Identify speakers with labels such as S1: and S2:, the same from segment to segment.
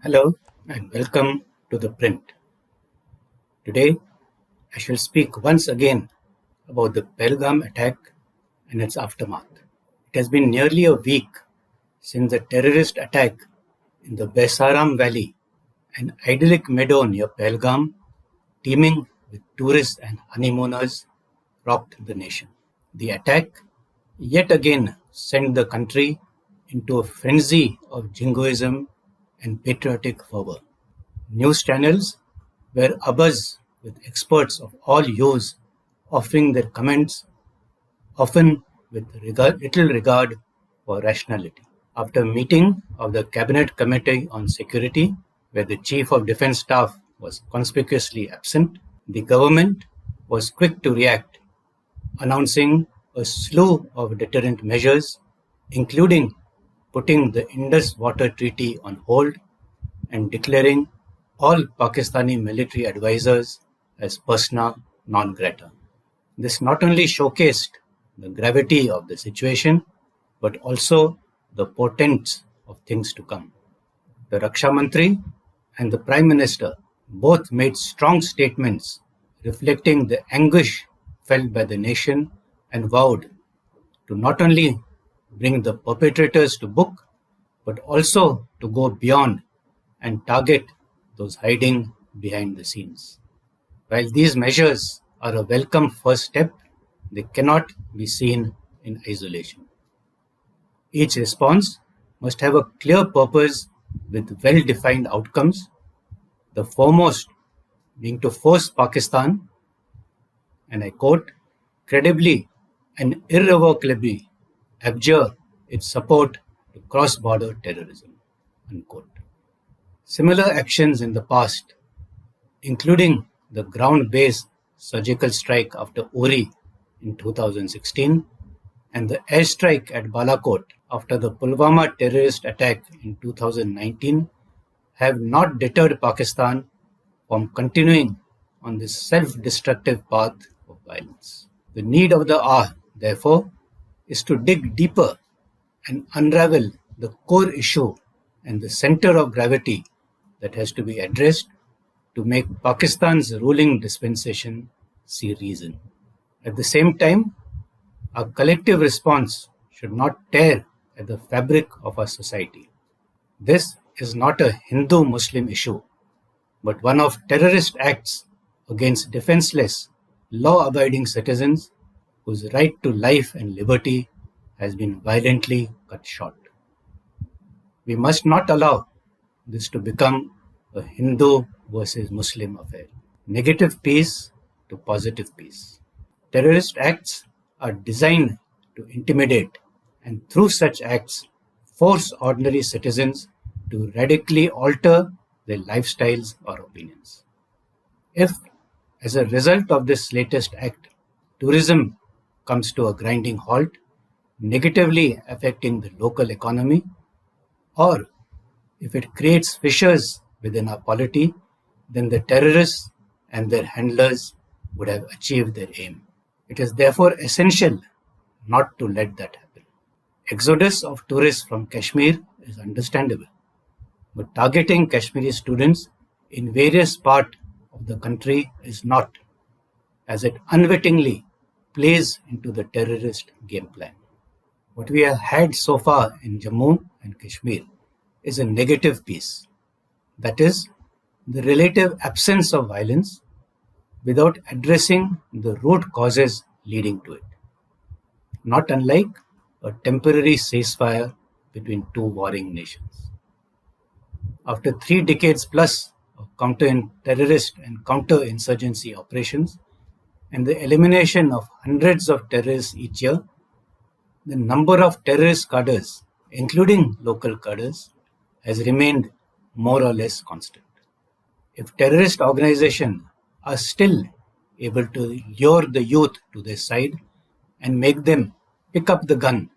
S1: Hello and welcome to ThePrint. Today, I shall speak once again about the Pelgam attack and its aftermath. It has been nearly a week since the terrorist attack in the Baisaran Valley, an idyllic meadow near Pelgam, teeming with tourists and honeymooners, rocked the nation. The attack yet again sent the country into a frenzy of jingoism and patriotic fervour. News channels were abuzz with experts of all hues offering their comments, often with little regard for rationality. After meeting of the Cabinet Committee on Security, where the Chief of Defence Staff was conspicuously absent, the government was quick to react, announcing a slew of deterrent measures, including putting the Indus Water Treaty on hold and declaring all Pakistani military advisors as persona non grata. This not only showcased the gravity of the situation, but also the portents of things to come. The Raksha Mantri and the Prime Minister both made strong statements reflecting the anguish felt by the nation and vowed to not only bring the perpetrators to book, but also to go beyond and target those hiding behind the scenes. While these measures are a welcome first step, they cannot be seen in isolation. Each response must have a clear purpose with well-defined outcomes, the foremost being to force Pakistan, and I quote, credibly and irrevocably abjure its support to cross-border terrorism, unquote. Similar actions in the past, including the ground-based surgical strike after Uri in 2016 and the airstrike at Balakot after the Pulwama terrorist attack in 2019, have not deterred Pakistan from continuing on this self-destructive path of violence. The need of the hour, therefore, is to dig deeper and unravel the core issue and the center of gravity that has to be addressed to make Pakistan's ruling dispensation see reason. At the same time, our collective response should not tear at the fabric of our society. This is not a Hindu-Muslim issue, but one of terrorist acts against defenseless, law-abiding citizens whose right to life and liberty has been violently cut short. We must not allow this to become a Hindu versus Muslim affair. Negative peace to positive peace. Terrorist acts are designed to intimidate and through such acts force ordinary citizens to radically alter their lifestyles or opinions. If, as a result of this latest act, tourism comes to a grinding halt, negatively affecting the local economy, or if it creates fissures within our polity, then the terrorists and their handlers would have achieved their aim. It is therefore essential not to let that happen. Exodus of tourists from Kashmir is understandable, but targeting Kashmiri students in various parts of the country is not, as it unwittingly plays into the terrorist game plan. What we have had so far in Jammu and Kashmir is a negative piece, that is, the relative absence of violence without addressing the root causes leading to it, not unlike a temporary ceasefire between two warring nations. After 3 decades plus of counter-terrorist and counter-insurgency operations and the elimination of hundreds of terrorists each year, the number of terrorist cadres, including local cadres, has remained more or less constant. If terrorist organizations are still able to lure the youth to their side and make them pick up the gun,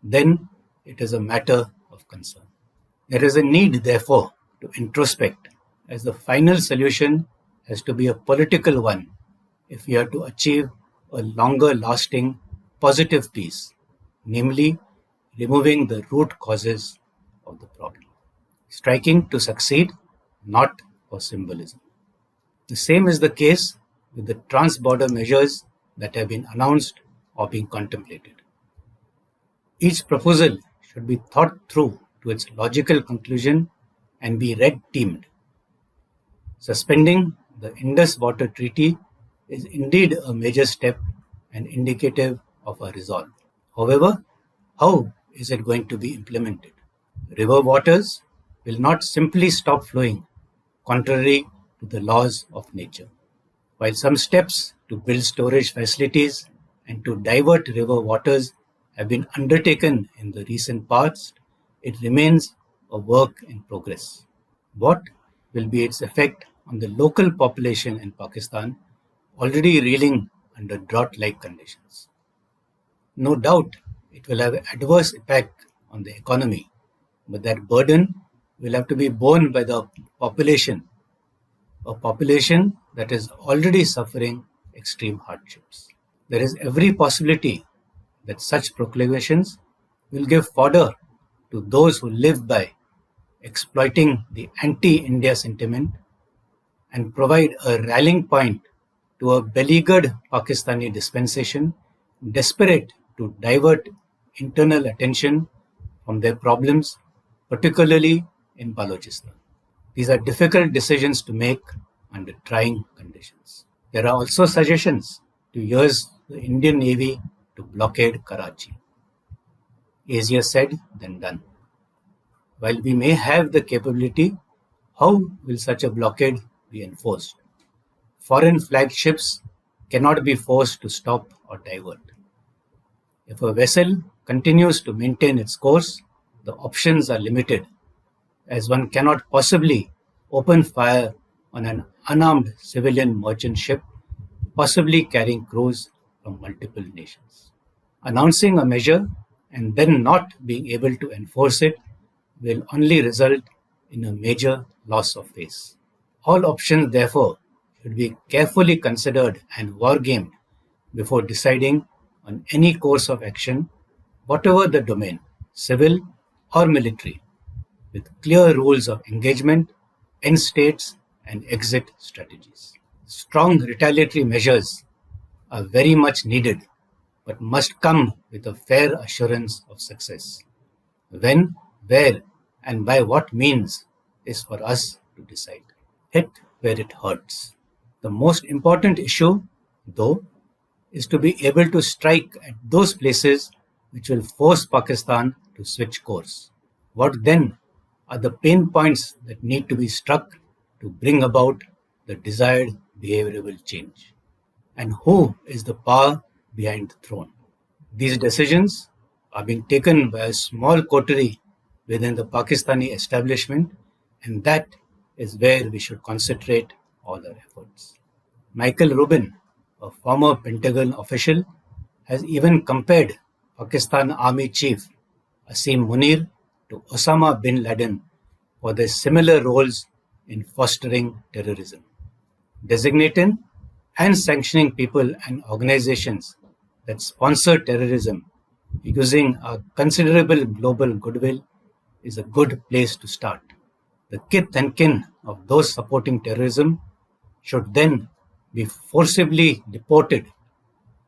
S1: then it is a matter of concern. There is a need, therefore, to introspect, as the final solution has to be a political one if we are to achieve a longer lasting positive peace, namely removing the root causes of the problem. striking to succeed, not for symbolism. The same is the case with the trans-border measures that have been announced or being contemplated. Each proposal should be thought through to its logical conclusion and be red-teamed. Suspending the Indus Water Treaty is indeed a major step and indicative of a resolve. However, how is it going to be implemented? River waters will not simply stop flowing, contrary to the laws of nature. While some steps to build storage facilities and to divert river waters have been undertaken in the recent past, it remains a work in progress. What will be its effect on the local population in Pakistan, already reeling under drought-like conditions? No doubt it will have adverse impact on the economy, but that burden will have to be borne by the population, a population that is already suffering extreme hardships. There is every possibility that such proclamations will give fodder to those who live by exploiting the anti-India sentiment and provide a rallying point to a beleaguered Pakistani dispensation desperate to divert internal attention from their problems, particularly in Balochistan. These are difficult decisions to make under trying conditions. There are also suggestions to use the Indian Navy to blockade Karachi. Easier said than done. While we may have the capability, how will such a blockade be enforced? Foreign flagships cannot be forced to stop or divert. If a vessel continues to maintain its course, the options are limited, as one cannot possibly open fire on an unarmed civilian merchant ship, possibly carrying crews from multiple nations. Announcing a measure and then not being able to enforce it will only result in a major loss of face. All options, therefore, should be carefully considered and wargamed before deciding on any course of action, whatever the domain, civil or military, with clear rules of engagement, end states, and exit strategies. Strong retaliatory measures are very much needed, but must come with a fair assurance of success. When, where, and by what means is for us to decide. Hit where it hurts. The most important issue, though, is to be able to strike at those places which will force Pakistan to switch course. What then are the pain points that need to be struck to bring about the desired behavioral change? And who is the power behind the throne? These decisions are being taken by a small coterie within the Pakistani establishment, and that is where we should concentrate all our efforts. Michael Rubin, a former Pentagon official, has even compared Pakistan Army Chief Asim Munir to Osama bin Laden for their similar roles in fostering terrorism. Designating and sanctioning people and organizations that sponsor terrorism using a considerable global goodwill is a good place to start. The kith and kin of those supporting terrorism should then be forcibly deported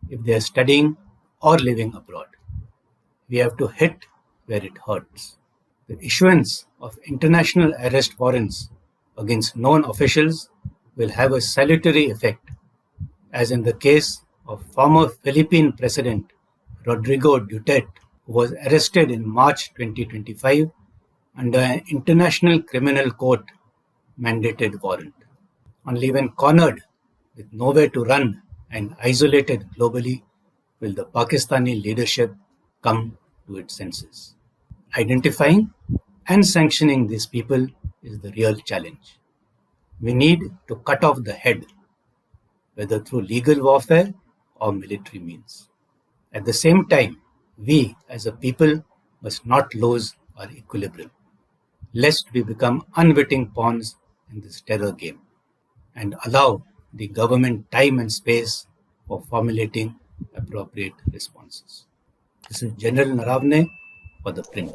S1: if they are studying or living abroad. We have to hit where it hurts. The issuance of international arrest warrants against known officials will have a salutary effect, as in the case of former Philippine President Rodrigo Duterte, who was arrested in March 2025 under an International Criminal Court mandated warrant. Only when cornered with nowhere to run and isolated globally will the Pakistani leadership come to its senses. Identifying and sanctioning these people is the real challenge. We need to cut off the head, whether through legal warfare or military means. At the same time, we as a people must not lose our equilibrium, lest we become unwitting pawns in this terror game and allow the government time and space for formulating appropriate responses. This is General Naravane for ThePrint.